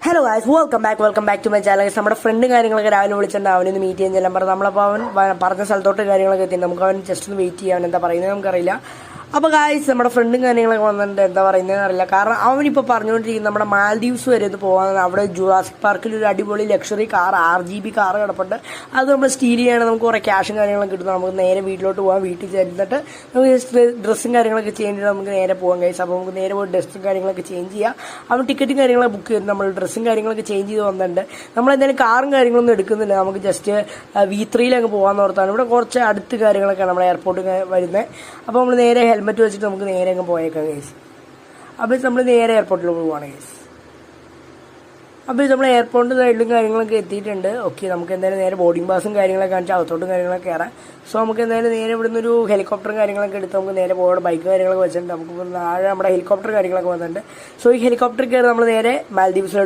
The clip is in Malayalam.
Hello guys, welcome back to my channel. നമ്മുടെ ഫ്രണ്ടും കാര്യങ്ങളൊക്കെ രാവിലെ വിളിച്ചിട്ടുണ്ട്. അവനൊന്ന് മീറ്റ് ചെയ്യാൻ ചെല്ലാൻ പറഞ്ഞു. നമ്മളപ്പോൾ അവൻ പറഞ്ഞ സ്ഥലത്തോട്ട് കാര്യങ്ങളൊക്കെ എത്തി. നമുക്ക് അവൻ ജസ്റ്റ് ഒന്ന് വെയിറ്റ് ചെയ്യാൻ എന്താ പറയുന്നത് നമുക്കറിയില്ല. അപ്പോൾ ഗൈസ്, നമ്മുടെ ഫ്രണ്ടും കാര്യങ്ങളൊക്കെ വന്നിട്ടുണ്ട്. എന്താ പറയുന്നത് അറിയില്ല. കാരണം അവനിപ്പോൾ പറഞ്ഞുകൊണ്ടിരിക്കുന്നത് നമ്മുടെ മാൽദീവ്സ് വരെ ഒന്ന് പോകാൻ. അവിടെ ജുറാസിക് പാർക്കിൽ ഒരു അടിപൊളി ലക്ഷറി കാർ RGB കാർ കിടപ്പുണ്ട്. അത് നമ്മൾ സ്റ്റീൽ ചെയ്യണം. നമുക്ക് കുറേ ക്യാഷും കാര്യങ്ങളൊക്കെ കിട്ടും. നമുക്ക് നേരെ വീട്ടിലോട്ട് പോകാം. വീട്ടിൽ ചെന്നിട്ട് നമുക്ക് ജസ്റ്റ് ഡ്രസ്സും കാര്യങ്ങളൊക്കെ ചേഞ്ച് ചെയ്താൽ നമുക്ക് നേരെ പോകാം ഗൈസ്. അപ്പോൾ നമുക്ക് നേരെ പോയി ഡ്രസ്സും കാര്യങ്ങളൊക്കെ ചേഞ്ച് ചെയ്യാം. അവൻ ടിക്കറ്റും കാര്യങ്ങളൊക്കെ ബുക്ക് ചെയ്ത് നമ്മൾ ഡ്രസ്സും കാര്യങ്ങളൊക്കെ ചേഞ്ച് ചെയ്ത് വന്നിട്ടുണ്ട്. നമ്മളെന്തായാലും കാറും കാര്യങ്ങളൊന്നും എടുക്കുന്നില്ല. നമുക്ക് ജസ്റ്റ് V3 പോകാമെന്ന് ഓർത്താണ്. ഇവിടെ കുറച്ച് അടുത്ത് കാര്യങ്ങളൊക്കെ നമ്മുടെ എയർപോർട്ടിൽ വരുന്നത്. അപ്പോൾ നമ്മൾ നേരെ ഹെൽമെറ്റ് വെച്ചിട്ട് നമുക്ക് നേരെ അങ്ങ് പോയേക്കാം ഗൈസ്. അപ്പോൾ നമ്മൾ നേരെ എയർപോർട്ടിൽ പോവുകയാണ് ഗൈസ്. അപ്പോൾ നമ്മൾ എയർപോർട്ടിൻ്റെ സൈഡിലും കാര്യങ്ങളൊക്കെ എത്തിയിട്ടുണ്ട്. ഓക്കെ, നമുക്ക് എന്തായാലും നേരെ ബോർഡിംഗ് പാസും കാര്യങ്ങളൊക്കെ കാണിച്ച് അകത്തോട്ടും കാര്യങ്ങളൊക്കെ കയറാം. സോ നമുക്ക് എന്തായാലും നേരെ ഇവിടുന്ന് ഒരു ഹെലികോപ്റ്ററും കാര്യങ്ങളൊക്കെ എടുത്ത് നമുക്ക് നേരെ പോകണം. ബൈക്ക് കാര്യങ്ങളൊക്കെ വെച്ചിട്ടുണ്ട്. നമുക്ക് താഴെ നമ്മുടെ ഹെലികോപ്റ്റർ കാര്യങ്ങളൊക്കെ വന്നിട്ടുണ്ട്. സോ ഈ ഹെലികോപ്റ്റർ കയറി നമ്മൾ നേരെ മാൽദീവ്സിലോട്ട്